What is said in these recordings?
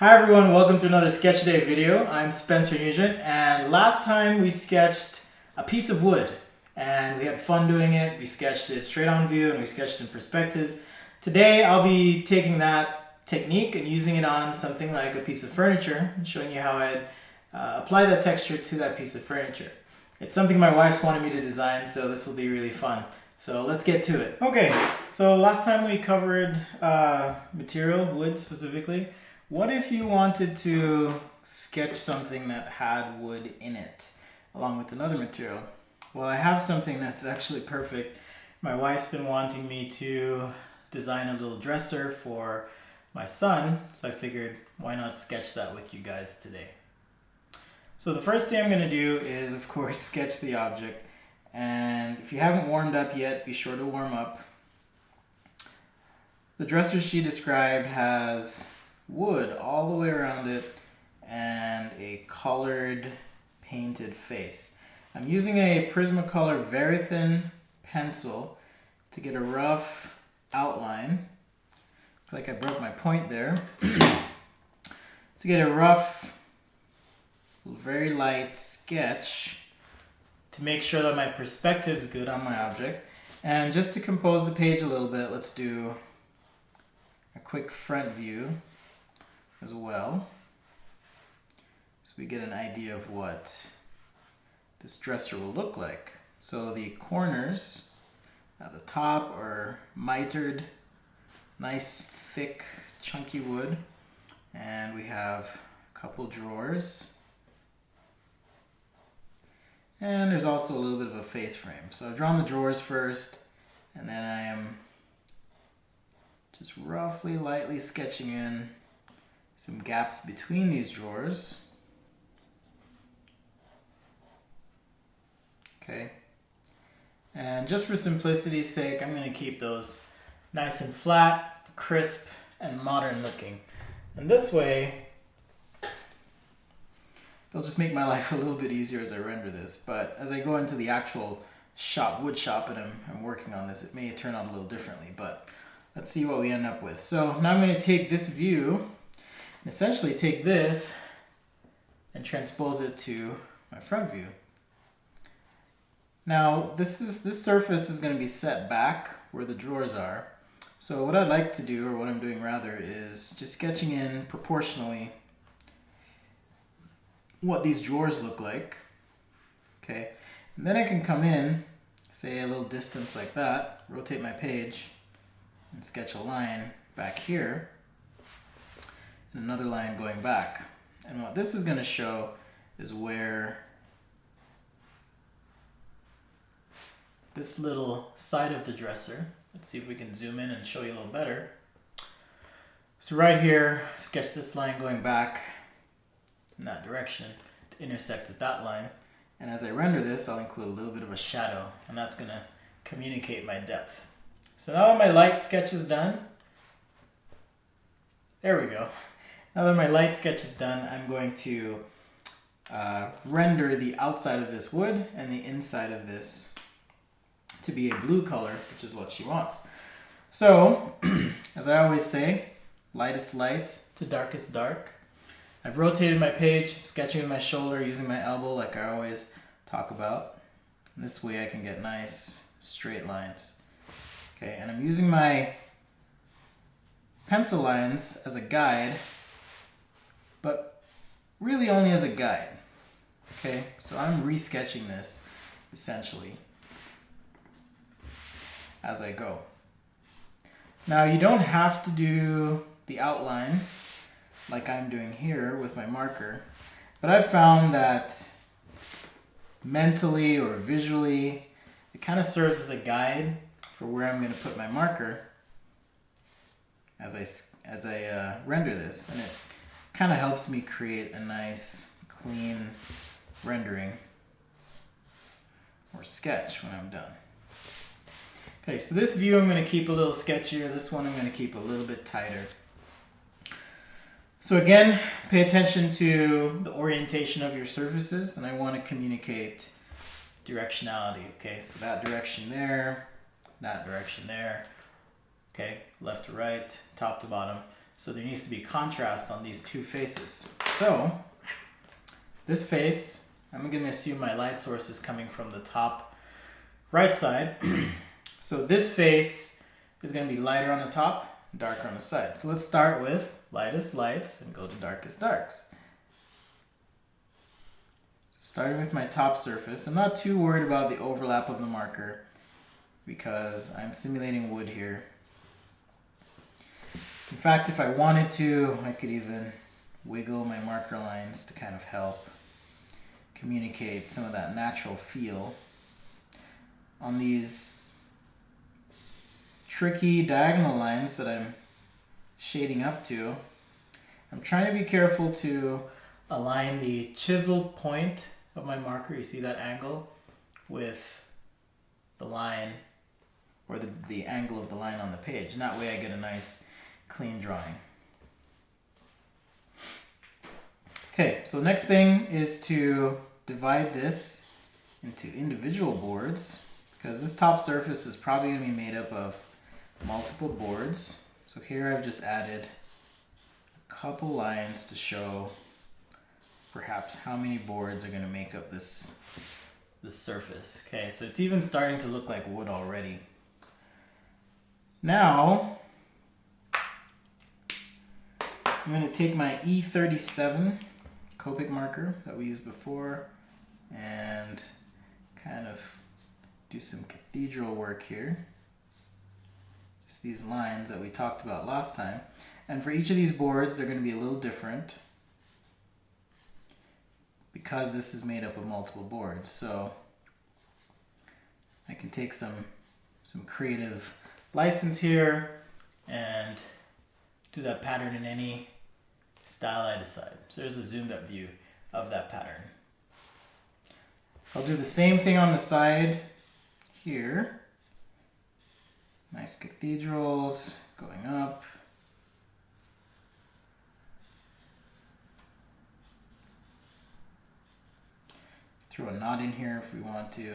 Hi everyone, welcome to another Sketch Day video. I'm Spencer Nugent, and last time we sketched a piece of wood and we had fun doing it. We sketched it straight on view and we sketched in perspective. Today I'll be taking that technique and using it on something like a piece of furniture and showing you how I'd apply that texture to that piece of furniture. It's something my wife's wanted me to design, so this will be really fun. So let's get to it. Okay, so last time we covered material, wood specifically. What if you wanted to sketch something that had wood in it, along with another material? Well, I have something that's actually perfect. My wife's been wanting me to design a little dresser for my son, so I figured why not sketch that with you guys today. So the first thing I'm going to do is, of course, sketch the object. And if you haven't warmed up yet, be sure to warm up. The dresser she described has wood all the way around it and a colored painted face. I'm using a Prismacolor Verithin pencil to get a rough outline. Looks like I broke my point there. To get a rough, very light sketch to make sure that my perspective is good on my object. And just to compose the page a little bit, let's do a quick front view as well, so we get an idea of what this dresser will look like. So the corners at the top are mitered, nice thick chunky wood, and we have a couple drawers, and there's also a little bit of a face frame. So I've drawn the drawers first, and then I am just roughly lightly sketching in some gaps between these drawers. Okay. And just for simplicity's sake, I'm going to keep those nice and flat, crisp, and modern looking. And this way, it'll just make my life a little bit easier as I render this. But as I go into the actual wood shop, and I'm working on this, it may turn out a little differently. But let's see what we end up with. So now I'm going to take this view and essentially take this and transpose it to my front view. Now this surface is going to be set back where the drawers are. So what I'd like to do, or what I'm doing rather, is just sketching in proportionally what these drawers look like. Okay, and then I can come in, say a little distance like that, rotate my page, and sketch a line back here, and another line going back. And what this is going to show is where this little side of the dresser, let's see if we can zoom in and show you a little better. So right here, sketch this line going back in that direction to intersect with that line. And as I render this, I'll include a little bit of a shadow, and that's going to communicate my depth. So now that my light sketch is done, there we go. Now that my light sketch is done, I'm going to render the outside of this wood and the inside of this to be a blue color, which is what she wants. So, as I always say, lightest light to darkest dark. I've rotated my page, sketching with my shoulder, using my elbow like I always talk about. And this way I can get nice straight lines. Okay, and I'm using my pencil lines as a guide, but really only as a guide. Okay, so I'm resketching this essentially as I go. Now you don't have to do the outline like I'm doing here with my marker, but I've found that mentally or visually it kind of serves as a guide for where I'm going to put my marker as I render this, and it kind of helps me create a nice clean rendering or sketch when I'm done. Okay, so this view I'm going to keep a little sketchier, this one I'm going to keep a little bit tighter. So again, pay attention to the orientation of your surfaces, and I want to communicate directionality. Okay, so that direction there, that direction there. Okay, left to right, top to bottom. So there needs to be contrast on these two faces. So this face, I'm going to assume my light source is coming from the top right side. So this face is going to be lighter on the top, darker on the side. So let's start with lightest lights and go to darkest darks. Starting with my top surface, I'm not too worried about the overlap of the marker because I'm simulating wood here. In fact, if I wanted to, I could even wiggle my marker lines to kind of help communicate some of that natural feel. On these tricky diagonal lines that I'm shading up to, I'm trying to be careful to align the chiseled point of my marker, you see that angle, with the line, or the angle of the line on the page. And that way I get a nice clean drawing. Okay, so next thing is to divide this into individual boards, because this top surface is probably going to be made up of multiple boards. So here I've just added a couple lines to show perhaps how many boards are going to make up this surface. Okay, so it's even starting to look like wood already. Now I'm going to take my E37 Copic marker that we used before and kind of do some cathedral work here. Just these lines that we talked about last time. And for each of these boards, they're going to be a little different because this is made up of multiple boards. So I can take some creative license here and do that pattern in any style I decide. So there's a zoomed up view of that pattern. I'll do the same thing on the side here. Nice cathedrals going up. Throw a knot in here if we want to.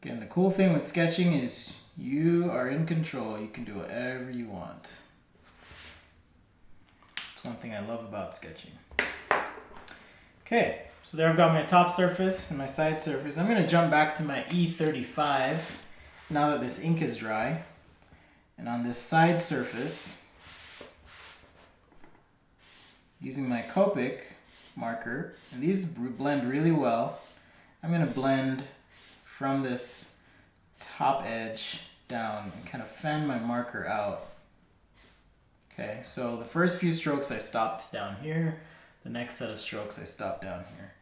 Again, the cool thing with sketching is you are in control. You can do whatever you want. That's one thing I love about sketching. Okay, so there I've got my top surface and my side surface. I'm going to jump back to my E35 now that this ink is dry. And on this side surface, using my Copic marker, and these blend really well, I'm going to blend from this top edge down and kind of fan my marker out. Okay, so the first few strokes I stopped down here, the next set of strokes I stopped down here.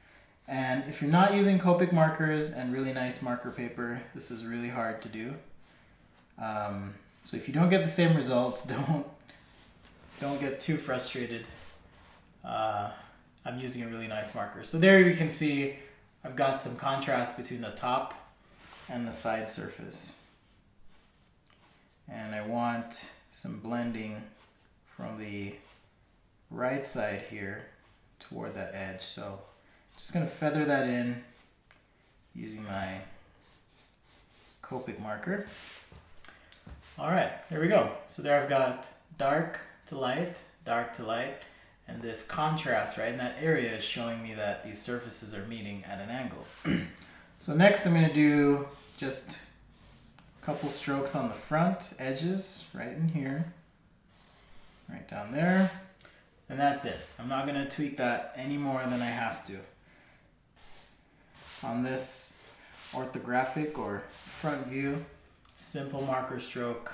And if you're not using Copic markers and really nice marker paper, this is really hard to do. So if you don't get the same results, don't get too frustrated. I'm using a really nice marker. So there you can see I've got some contrast between the top and the side surface. And I want some blending from the right side here toward that edge. So just going to feather that in using my Copic marker. All right, there we go. So there I've got dark to light, and this contrast right in that area is showing me that these surfaces are meeting at an angle. So next I'm going to do just a couple strokes on the front edges, right in here, right down there, and that's it. I'm not going to tweak that any more than I have to. On this orthographic or front view, simple marker stroke,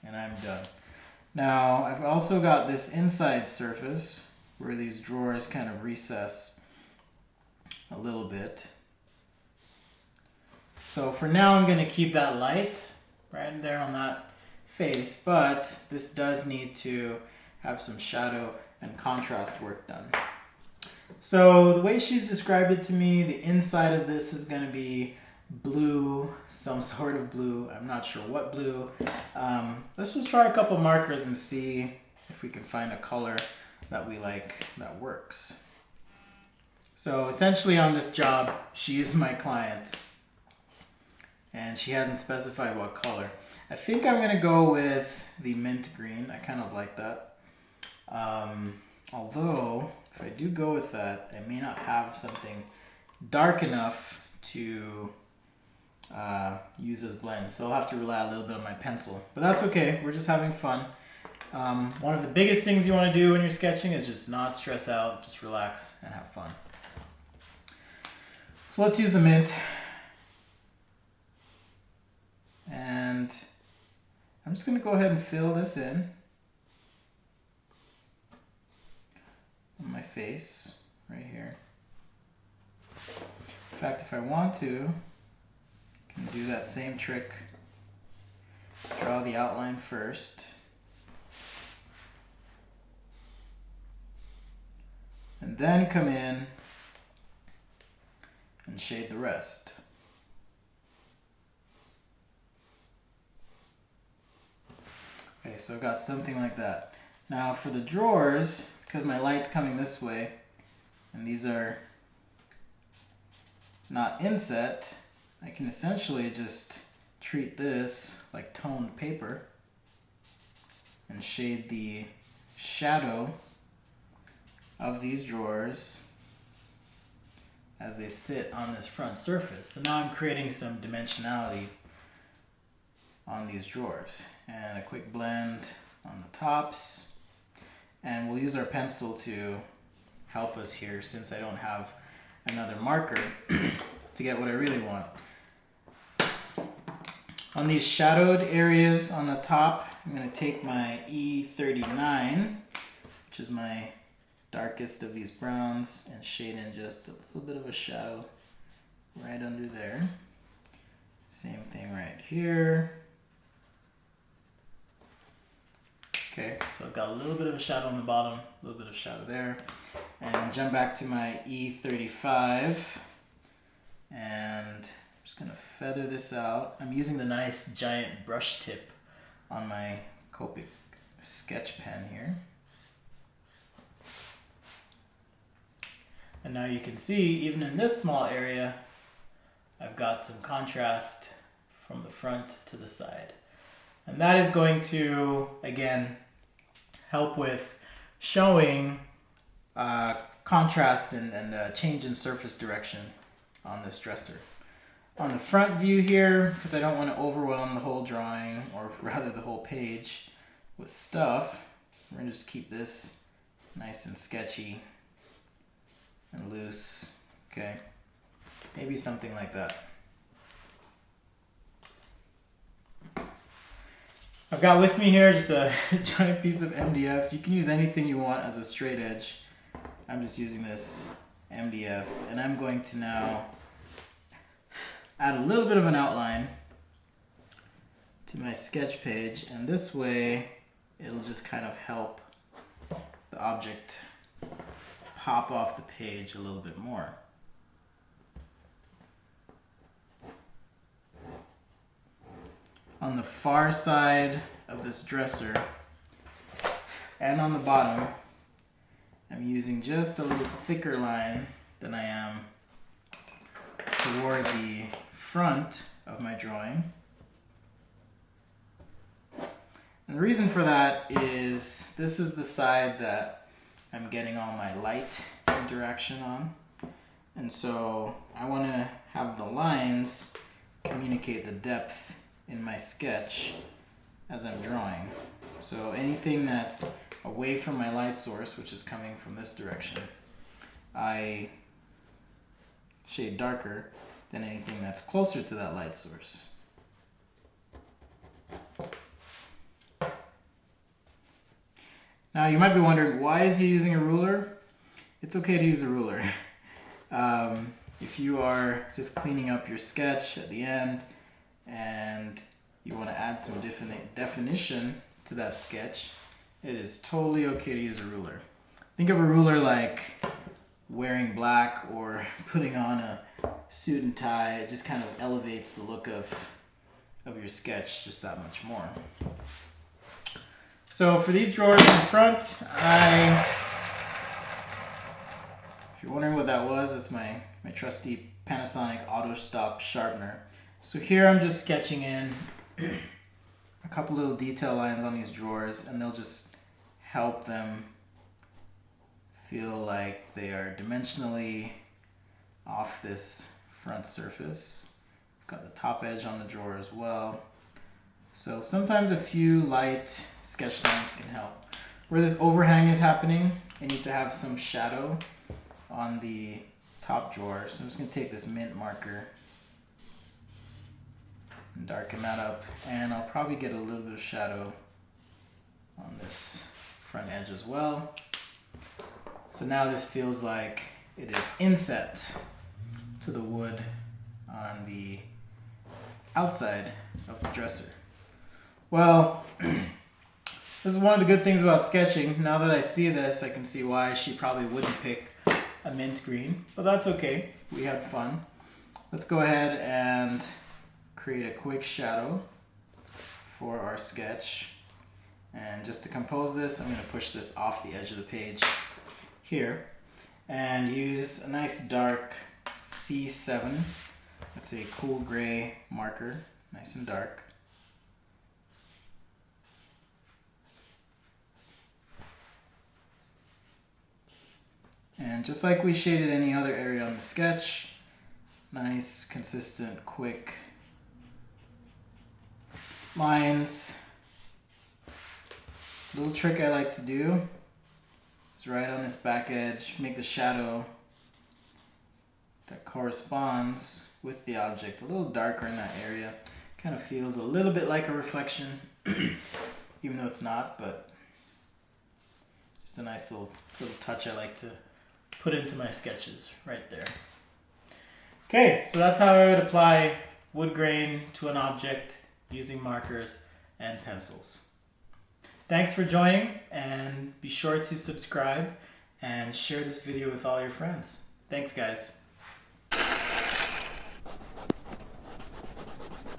and I'm done. Now I've also got this inside surface where these drawers kind of recess a little bit. So for now I'm going to keep that light right there on that face, but this does need to have some shadow and contrast work done. So the way she's described it to me, the inside of this is going to be blue, some sort of blue. I'm not sure what blue. Let's just try a couple markers and see if we can find a color that we like that works. So essentially on this job, she is my client and she hasn't specified what color. I think I'm gonna go with the mint green. I kind of like that. Although, if I do go with that, I may not have something dark enough to use as blend. So I'll have to rely a little bit on my pencil. But that's okay, we're just having fun. One of the biggest things you want to do when you're sketching is just not stress out, just relax and have fun. So let's use the mint. And I'm just going to go ahead and fill this in on my face right here. In fact, if I want to, I can do that same trick. Draw the outline first. And then come in and shade the rest. Okay, so I've got something like that. Now for the drawers, because my light's coming this way, and these are not inset, I can essentially just treat this like toned paper and shade the shadow of these drawers as they sit on this front surface. So now I'm creating some dimensionality on these drawers. And a quick blend on the tops. And we'll use our pencil to help us here since I don't have another marker to get what I really want. On these shadowed areas on the top, I'm going to take my E39, which is my darkest of these browns, and shade in just a little bit of a shadow right under there. Same thing right here. Okay, so I've got a little bit of a shadow on the bottom, a little bit of shadow there. And jump back to my E35. And I'm just gonna feather this out. I'm using the nice giant brush tip on my Copic sketch pen here. And now you can see, even in this small area, I've got some contrast from the front to the side. And that is going to, again, help with showing contrast and change in surface direction on this dresser. On the front view here, because I don't want to overwhelm the whole drawing, or rather the whole page, with stuff, we're going to just keep this nice and sketchy and loose. Okay, maybe something like that. I've got with me here just a giant piece of MDF. You can use anything you want as a straight edge. I'm just using this MDF, and I'm going to now add a little bit of an outline to my sketch page, and this way it'll just kind of help the object pop off the page a little bit more. On the far side of this dresser and on the bottom, I'm using just a little thicker line than I am toward the front of my drawing. And the reason for that is this is the side that I'm getting all my light interaction on. And so I want to have the lines communicate the depth in my sketch as I'm drawing. So anything that's away from my light source, which is coming from this direction, I shade darker than anything that's closer to that light source. Now you might be wondering, why is he using a ruler? It's okay to use a ruler. If you are just cleaning up your sketch at the end and you want to add some definition to that sketch, it is totally okay to use a ruler. Think of a ruler like wearing black or putting on a suit and tie. It just kind of elevates the look of your sketch just that much more. So for these drawers in the front, if you're wondering what that was, that's my trusty Panasonic auto stop sharpener. So here I'm just sketching in a couple little detail lines on these drawers, and they'll just help them feel like they are dimensionally off this front surface. Got the top edge on the drawer as well. So sometimes a few light sketch lines can help. Where this overhang is happening, I need to have some shadow on the top drawer. So I'm just going to take this mint marker and darken that up. And I'll probably get a little bit of shadow on this front edge as well. So now this feels like it is inset to the wood on the outside of the dresser. Well, this is one of the good things about sketching. Now that I see this, I can see why she probably wouldn't pick a mint green, but that's okay. We had fun. Let's go ahead and create a quick shadow for our sketch. And just to compose this, I'm going to push this off the edge of the page here and use a nice dark C7. That's a cool gray marker, nice and dark. And just like we shaded any other area on the sketch, nice, consistent, quick lines. Little trick I like to do is right on this back edge, make the shadow that corresponds with the object a little darker in that area. Kind of feels a little bit like a reflection, even though it's not, but just a nice little touch I like to put into my sketches right there. Okay, so that's how I would apply wood grain to an object using markers and pencils. Thanks for joining, and be sure to subscribe and share this video with all your friends. Thanks, guys.